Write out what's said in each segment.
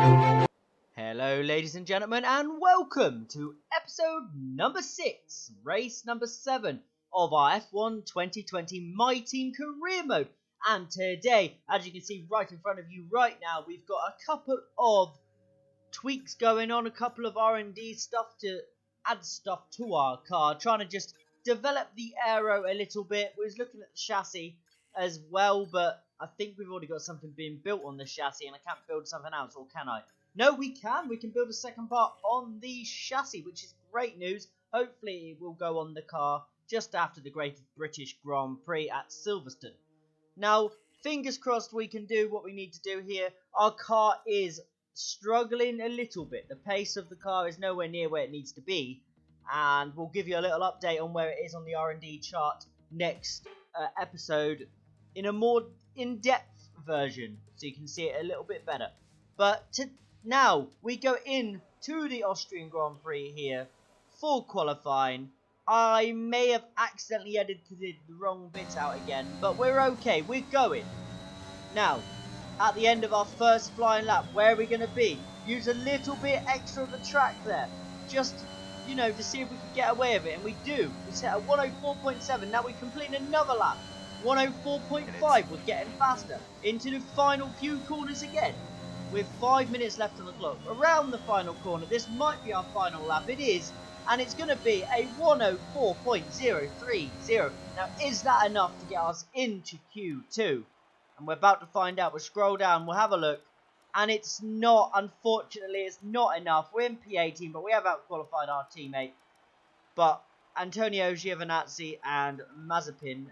Hello ladies and gentlemen, and welcome to episode number 6, race number 7 of our F1 2020 MyTeam Career mode. And today, as you can see right in front of you right now, we've got a couple of tweaks going on, a couple of R&D stuff to add stuff to our car, trying to just develop the aero a little bit. We was looking at the chassis as well, but I think we've already got something being built on the chassis and I can't build something else, or can I? No, we can. We can build a second part on the chassis, which is great news. Hopefully it will go on the car just after the Great British Grand Prix at Silverstone. Now, fingers crossed we can do what we need to do here. Our car is struggling a little bit. The pace of the car is nowhere near where it needs to be. And we'll give you a little update on where it is on the R&D chart next episode in a more in-depth version, so you can see it a little bit better. But now we go in to the Austrian Grand Prix here for qualifying. I may have accidentally edited the wrong bit out again, but we're okay, we're going. Now, at the end of our first flying lap, where are we going to be? Use a little bit extra of the track there, just, you know, to see if we can get away with it, and we do. We set at 104.7, now we complete another lap. 104.5, we're getting faster. Into the final few corners again. With 5 minutes left on the clock, around the final corner, this might be our final lap, it is, and it's going to be a 104.030. Now, is that enough to get us into Q2? And we're about to find out. We'll scroll down, we'll have a look, and it's not, unfortunately, it's not enough. We're in P18, but we have out-qualified our teammate. But Antonio Giovinazzi and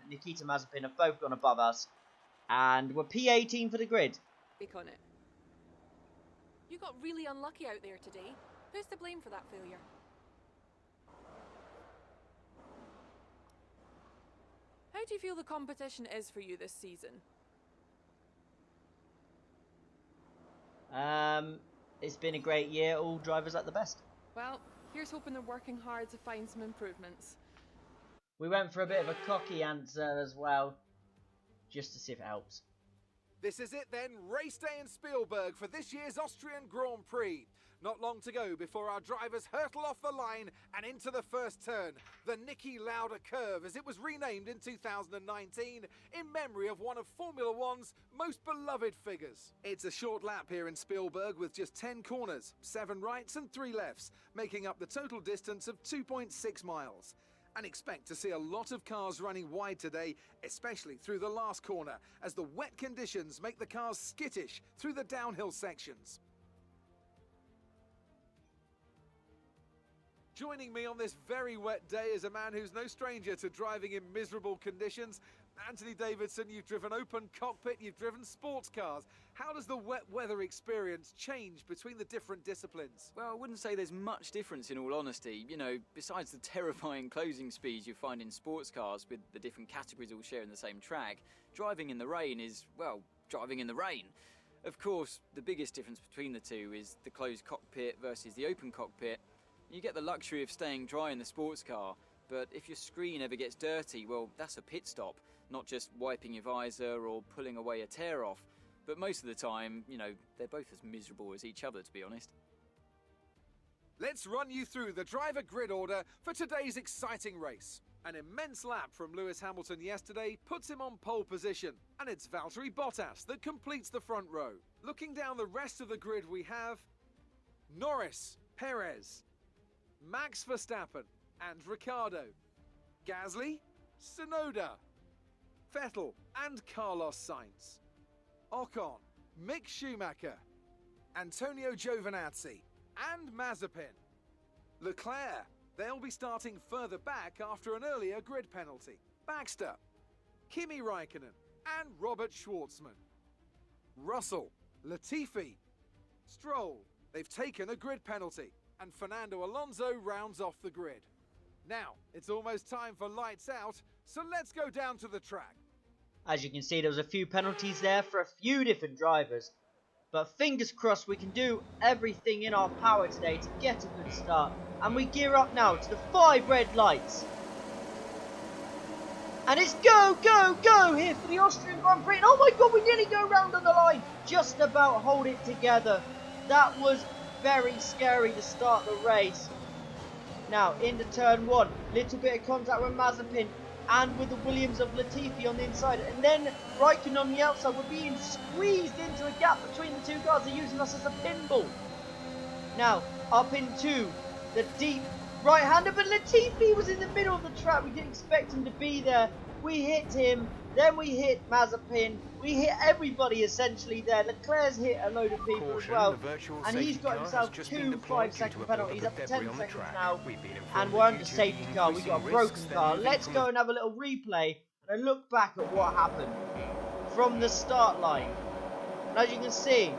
Nikita Mazepin have both gone above us, and we're P18 for the grid. Speak on it. You got really unlucky out there today. Who's to blame for that failure? How do you feel the competition is for you this season? It's been a great year, all drivers at the best. Well, here's hoping they're working hard to find some improvements. We went for a bit of a cocky answer as well, just to see if it helps. This is it then, race day in Spielberg for this year's Austrian Grand Prix. Not long to go before our drivers hurtle off the line and into the first turn, the Niki Lauda curve, as it was renamed in 2019 in memory of one of Formula One's most beloved figures. It's a short lap here in Spielberg with just 10 corners, 7 rights and 3 lefts, making up the total distance of 2.6 miles. And expect to see a lot of cars running wide today, especially through the last corner, as the wet conditions make the cars skittish through the downhill sections. Joining me on this very wet day is a man who's no stranger to driving in miserable conditions. Anthony Davidson, you've driven open cockpit, you've driven sports cars. How does the wet weather experience change between the different disciplines? Well, I wouldn't say there's much difference in all honesty. You know, besides the terrifying closing speeds you find in sports cars with the different categories all sharing the same track, driving in the rain is, well, driving in the rain. Of course, the biggest difference between the two is the closed cockpit versus the open cockpit. You get the luxury of staying dry in the sports car, but if your screen ever gets dirty, well, that's a pit stop. Not just wiping your visor or pulling away a tear off, but most of the time, you know, they're both as miserable as each other, to be honest. Let's run you through the driver grid order for today's exciting race. An immense lap from Lewis Hamilton yesterday puts him on pole position, and it's Valtteri Bottas that completes the front row. Looking down the rest of the grid, we have Norris, Perez, Max Verstappen and Ricciardo, Gasly, Sonoda, Vettel and Carlos Sainz, Ocon, Mick Schumacher, Antonio Giovinazzi and Mazepin. Leclerc, they'll be starting further back after an earlier grid penalty. Baxter, Kimi Raikkonen and Robert Schwartzman. Russell, Latifi, Stroll, they've taken a grid penalty, and Fernando Alonso rounds off the grid. Now, it's almost time for lights out, so let's go down to the track. As you can see, there was a few penalties there for a few different drivers. But fingers crossed we can do everything in our power today to get a good start. And we gear up now to the 5 red lights. And it's go, go, go here for the Austrian Grand Prix. And oh my god, we nearly go round on the line. Just about hold it together. That was very scary to start the race. Now into turn 1, little bit of contact with Mazepin and with the Williams of Latifi on the inside, and then Raikkonen on the outside. We're being squeezed into a gap between the two cars. They're using us as a pinball. Now up into the deep right-hander, but Latifi was in the middle of the track. We didn't expect him to be there. We hit him, then we hit Mazepin, we hit everybody essentially there. Leclerc's hit a load of people as well, and he's got himself 2 5-second penalties, up to 10 seconds now, and we're under safety car. We got a broken car. Let's go and have a little replay and a look back at what happened from the start line. And as you can see,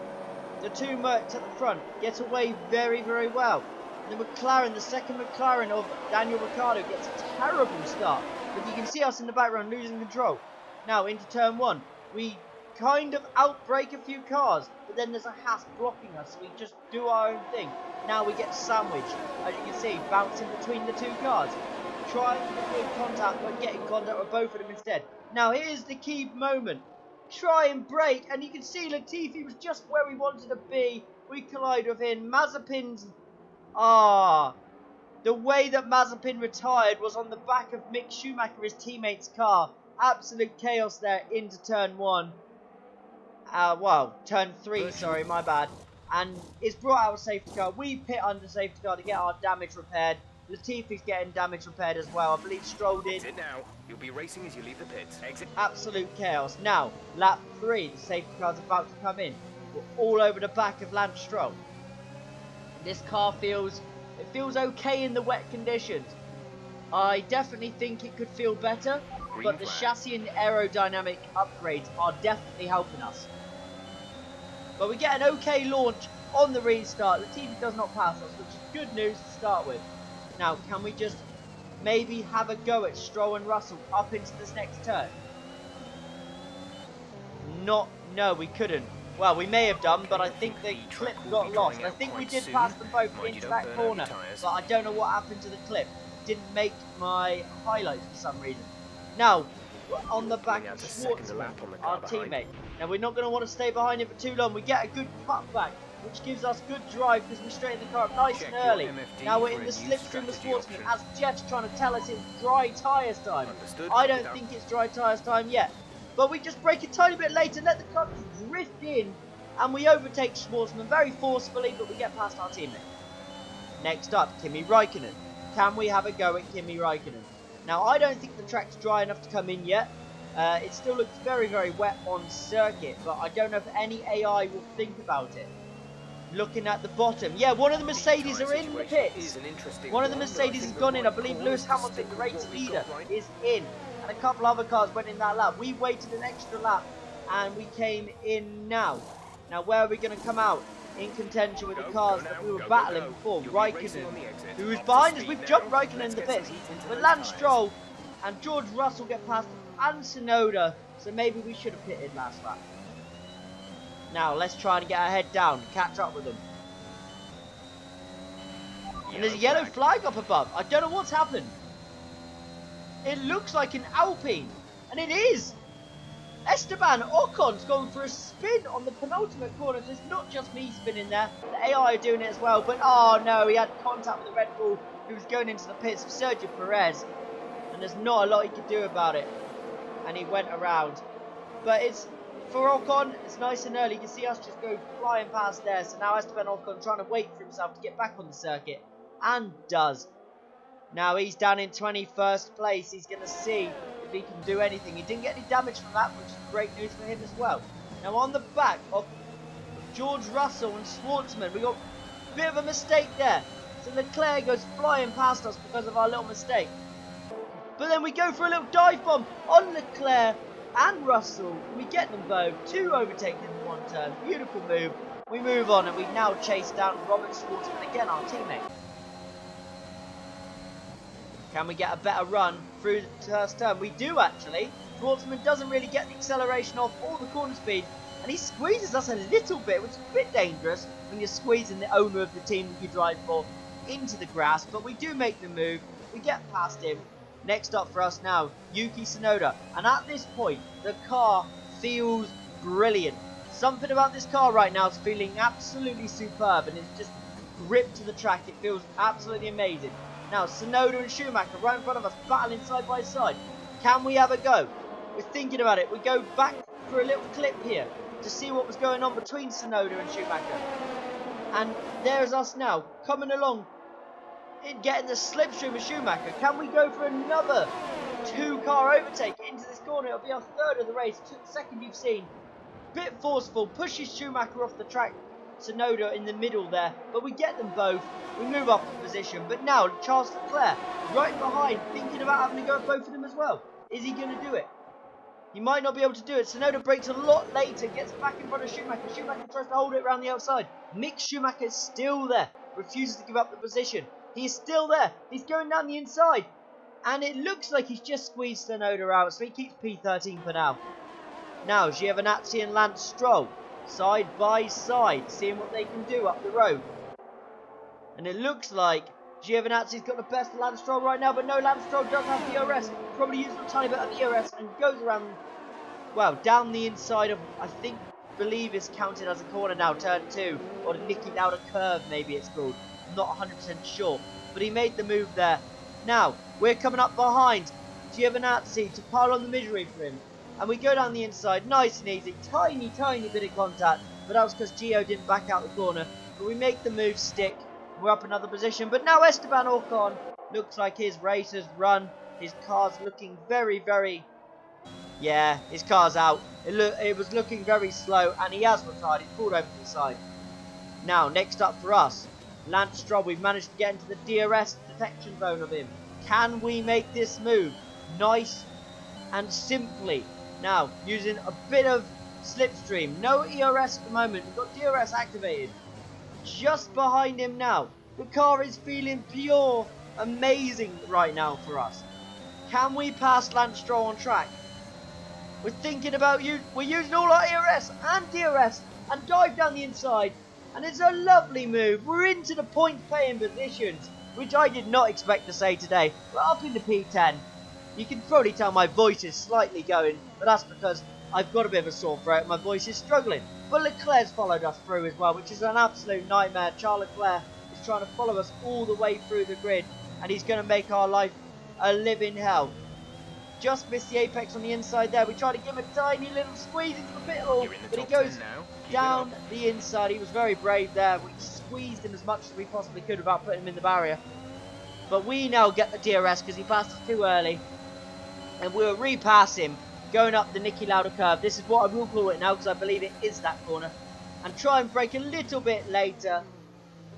the 2 Mercs at the front get away very, very well. The McLaren, the second McLaren of Daniel Ricciardo, gets a terrible start. But you can see us in the background losing control. Now into turn 1, we kind of outbrake a few cars, but then there's a Haas blocking us, so we just do our own thing. Now we get sandwiched, as you can see, bouncing between the 2 cars, trying to avoid contact, but getting contact with both of them instead. Now here's the key moment. Try and brake, and you can see Latifi was just where we wanted to be. We collide with him. Mazepin's... the way that Mazepin retired was on the back of Mick Schumacher, his teammate's car. Absolute chaos there into turn 1. Turn 3, sorry, my bad. And it's brought out a safety car. We pit under safety car to get our damage repaired. Latifi's getting damage repaired as well. I believe Stroll did. Exit now. You'll be racing as you leave the pits. Exit. Absolute chaos. Now, lap 3, the safety car's about to come in. We're all over the back of Lance Stroll. This car feels okay in the wet conditions. I definitely think it could feel better, but the chassis and aerodynamic upgrades are definitely helping us. But we get an okay launch on the restart. Latifi does not pass us, which is good news to start with. Now, can we just maybe have a go at Stroll and Russell up into this next turn? No, we couldn't. Well, we may have done, but I think the clip got lost. I think we did pass them both into that corner, but I don't know what happened to the clip. Didn't make my highlights for some reason. Now, we're on the back of Schwartzman, our teammate. Now, we're not going to want to stay behind him for too long. We get a good cutback, which gives us good drive because we straighten the car up nice and early. Now we're in the slipstream with Schwartzman as Jeff's trying to tell us it's dry tyres time. I don't think it's dry tyres time yet. But we just brake a tiny bit later, let the car drift in, and we overtake Schwartzman very forcefully, but we get past our teammate. Next up, Kimi Raikkonen. Can we have a go at Kimi Raikkonen? Now, I don't think the track's dry enough to come in yet. It still looks very, very wet on circuit, but I don't know if any AI will think about it. Looking at the bottom, yeah, one of the Mercedes are in the pits. One of the Mercedes has gone in. I believe Lewis Hamilton, the race leader, is in. And a couple other cars went in that lap. We waited an extra lap and we came in now. Now, where are we going to come out in contention with the cars that we were battling before? Raikkonen, who is behind us. We've jumped Raikkonen in the pits. But Lance Stroll and George Russell get past and Sonoda, so maybe we should have pitted last lap. Now, let's try and get our head down, catch up with them. And there's a yellow flag up above. I don't know what's happened. It looks like an Alpine, and it is. Esteban Ocon's going for a spin on the penultimate corner, so it's not just me spinning there. The AI are doing it as well, but oh no, he had contact with the Red Bull who was going into the pits of Sergio Perez, and there's not a lot he could do about it. And he went around. But it's for Ocon, it's nice and early. You can see us just go flying past there. So now Esteban Ocon trying to wait for himself to get back on the circuit, and does. Now he's down in 21st place. He's going to see if he can do anything. He didn't get any damage from that, which is great news for him as well. Now on the back of George Russell and Schwartzman, we got a bit of a mistake there. So Leclerc goes flying past us because of our little mistake. But then we go for a little dive bomb on Leclerc and Russell. We get them both. 2 overtaken in one turn. Beautiful move. We move on and we now chase down Robert Schwartzman again, our teammate. Can we get a better run through the first turn? We do actually. Schwartzman doesn't really get the acceleration off all the corner speed, and he squeezes us a little bit, which is a bit dangerous when you're squeezing the owner of the team that you drive for into the grass. But we do make the move. We get past him. Next up for us now, Yuki Sonoda. And at this point, the car feels brilliant. Something about this car right now is feeling absolutely superb, and it's just gripped to the track. It feels absolutely amazing. Now, Sonoda and Schumacher right in front of us, battling side by side. Can we have a go? We're thinking about it. We go back for a little clip here to see what was going on between Sonoda and Schumacher. And there's us now, coming along, getting the slipstream of Schumacher. Can we go for another 2-car overtake into this corner? It'll be our third of the race. Second you've seen. Bit forceful, pushes Schumacher off the track. Sonoda in the middle there, but we get them both. We move up the position, but now Charles Leclerc right behind, thinking about having to go at both of them as well. Is he going to do it? He might not be able to do it. Sonoda brakes a lot later, gets back in front of Schumacher. Schumacher tries to hold it around the outside. Mick Schumacher is still there, refuses to give up the position. He's still there. He's going down the inside, and it looks like he's just squeezed Sonoda out, so he keeps P13 for now. Now, Giovinazzi and Lance Stroll, side by side, seeing what they can do up the road. And it looks like Giovinazzi's got the best of Lance Stroll right now, but no, Lance Stroll does have DRS. Probably uses a tiny bit of DRS and goes around, well, down the inside of, believe is counted as a corner now, turn 2, or the Niki Lauda curve, maybe it's called. I'm not 100% sure, but he made the move there. Now, we're coming up behind Giovinazzi to pile on the misery for him. And we go down the inside, nice and easy, tiny bit of contact, but that was because Gio didn't back out the corner. But we make the move stick, we're up another position, but now Esteban Ocon looks like his race has run. His car's looking very, yeah, his car's out. It was looking very slow, and he has retired, he's pulled over to the side. Now, next up for us, Lance Stroll, we've managed to get into the DRS detection zone of him. Can we make this move? Nice and simply. Now, using a bit of slipstream. No ERS at the moment. We've got DRS activated. Just behind him now. The car is feeling pure amazing right now for us. Can we pass Lance Stroll on track? We're thinking about we're using all our ERS and DRS and dive down the inside. And it's a lovely move. We're into the point-paying positions, which I did not expect to say today. We're up in the P10. You can probably tell my voice is slightly going, but that's because I've got a bit of a sore throat. My voice is struggling. But Leclerc's followed us through as well, which is an absolute nightmare. Charles Leclerc is trying to follow us all the way through the grid, and he's going to make our life a living hell. Just missed the apex on the inside there. We tried to give him a tiny little squeeze into the pit wall, but he goes down the inside. He was very brave there. We squeezed him as much as we possibly could without putting him in the barrier. But we now get the DRS because he passed us too early. And we'll repass him going up the Niki Lauda curve. This is what I will call it now because I believe it is that corner. And try and brake a little bit later.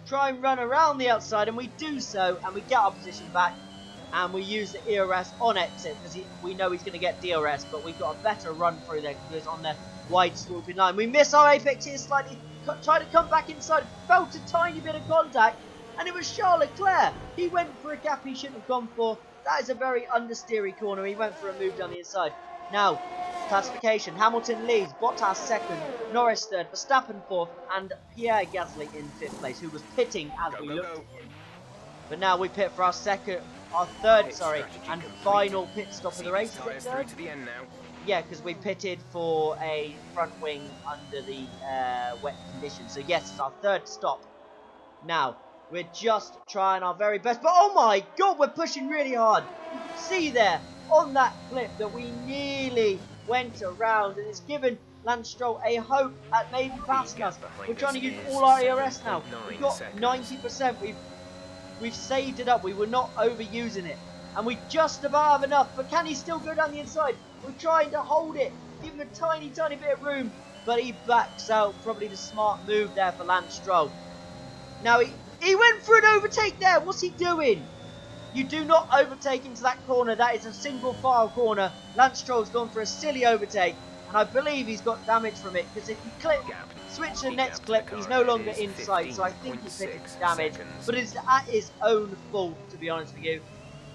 Try and run around the outside, and we do so, and we get our position back. And we use the ERS on exit because we know he's going to get DRS, but we've got a better run through there because it's on the wide swooping line. We miss our apex here slightly, tried to come back inside, felt a tiny bit of contact, and it was Charles Leclerc. He went for a gap he shouldn't have gone for. That is a very understeery corner. He went for a move down the inside. Now, classification. Hamilton leads, Bottas second, Norris third, Verstappen fourth, and Pierre Gasly in fifth place, who was pitting as we looked at him. But now we pit for our third, and final pit stop of the race. Is it third? Yeah, because we pitted for a front wing under the wet conditions. So yes, it's our third stop. Now, we're just trying our very best. But oh my god, we're pushing really hard. You can see there on that clip that we nearly went around. And it's given Lance Stroll a hope at maybe passing us. We're trying to use all our ERS now. We've got 90%. We've saved it up. We were not overusing it. And we just about have enough. But can he still go down the inside? We're trying to hold it. Give him a tiny bit of room. But he backs out. Probably the smart move there for Lance Stroll. Now he went for an overtake there. What's he doing? You do not overtake into that corner. That is a single file corner. Lance Stroll's gone for a silly overtake. And I believe he's got damage from it. Because if you switch to the next clip, he's no longer in sight. So I think he picked up damage. But it's at his own fault, to be honest with you.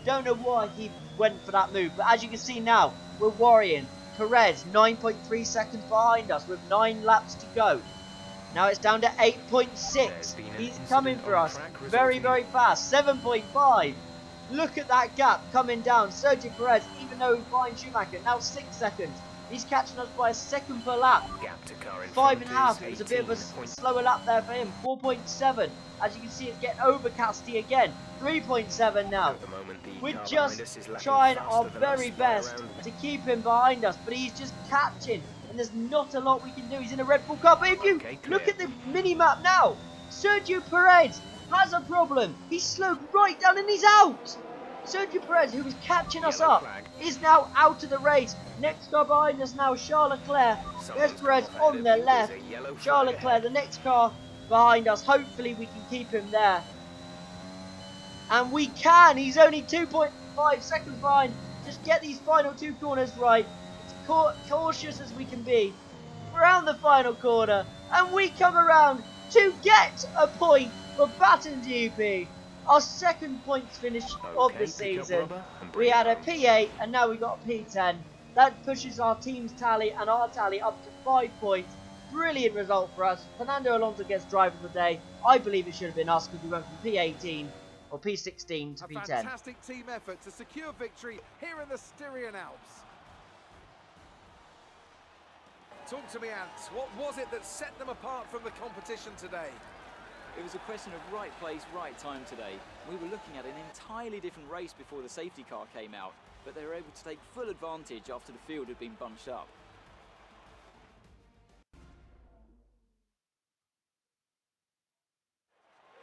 Don't know why he went for that move. But as you can see now, we're worrying. Perez, 9.3 seconds behind us with 9 laps to go. Now it's down to 8.6. He's coming for us very, very fast. 7.5. Look at that gap coming down. Sergio Perez, even though he's behind Schumacher, now 6 seconds. He's catching us by a second per lap. Gap to car in 5.5. It was a bit of a slower lap there for him. 4.7. As you can see, it's getting overcasty again. 3.7 now. At the moment, the We're car just behind us is lapping trying faster our than very us by best around to keep him behind us, but he's just catching, and there's not a lot we can do. He's in a Red Bull car, but if you Okay, look clear. at the mini-map now, Sergio Perez has a problem. He's slowed right down and he's out. Sergio Perez, who was catching us Yellow up, flag. is now out of the race. Next car behind us now, Charles Leclerc. There's Someone's Perez come off on ahead the of you. left. There's a yellow flag Charles Leclerc, ahead. the next car behind us. Hopefully we can keep him there. And we can. He's only 2.5 seconds behind. Just get these final 2 corners right. As cautious as we can be. Around the final corner. And we come around to get a point for Batten GP. Our second points finish of the Okay, pick up season. rubber and bring We it had a home. P8 and now we've got a P10. That pushes our team's tally and our tally up to 5 points. Brilliant result for us. Fernando Alonso gets driver of the day. I believe it should have been us because we went from P18 or P16 to A P10. fantastic team effort to secure victory here in the Styrian Alps. Talk to me, Ant. What was it that set them apart from the competition today? It was a question of right place, right time today. We were looking at an entirely different race before the safety car came out, but they were able to take full advantage after the field had been bunched up.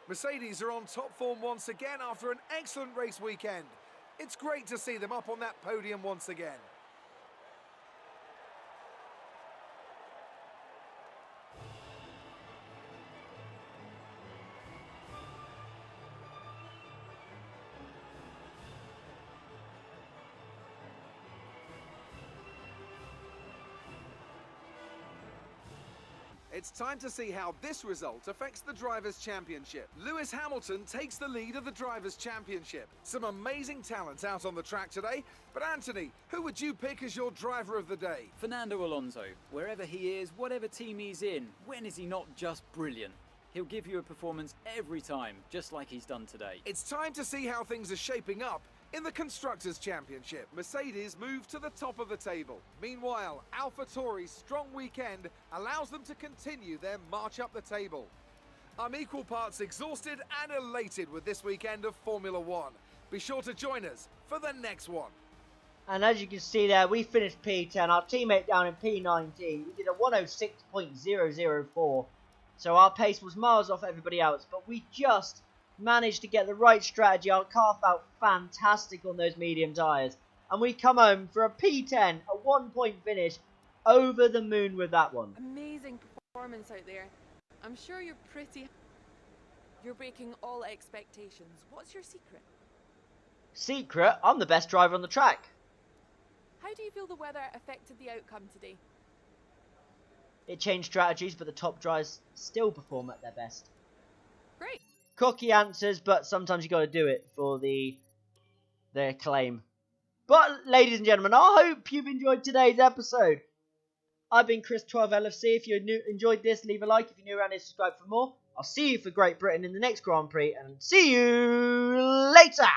Mercedes are on top form once again after an excellent race weekend. It's great to see them up on that podium once again. It's time to see how this result affects the Drivers' Championship. Lewis Hamilton takes the lead of the Drivers' Championship. Some amazing talent out on the track today, but Anthony, who would you pick as your driver of the day? Fernando Alonso, wherever he is, whatever team he's in, when is he not just brilliant? He'll give you a performance every time, just like he's done today. It's time to see how things are shaping up in the Constructors' Championship. Mercedes move to the top of the table. Meanwhile, AlphaTauri's strong weekend allows them to continue their march up the table. I'm equal parts exhausted and elated with this weekend of Formula One. Be sure to join us for the next one. And as you can see there, we finished P10. Our teammate down in P19. We did a 106.004. So our pace was miles off everybody else. But we just managed to get the right strategy. Our car felt fantastic on those medium tyres. And we come home for a P10, a 1-point finish. Over the moon with that one. Amazing performance out there. I'm sure you're breaking all expectations. What's your secret? Secret? I'm the best driver on the track. How do you feel the weather affected the outcome today? It changed strategies, but the top drivers still perform at their best. Great. Cocky answers, but sometimes you got to do it for their claim. But, ladies and gentlemen, I hope you've enjoyed today's episode. I've been Chris12LFC. If you enjoyed this, leave a like. If you're new around here, subscribe for more. I'll see you for Great Britain in the next Grand Prix, and see you later!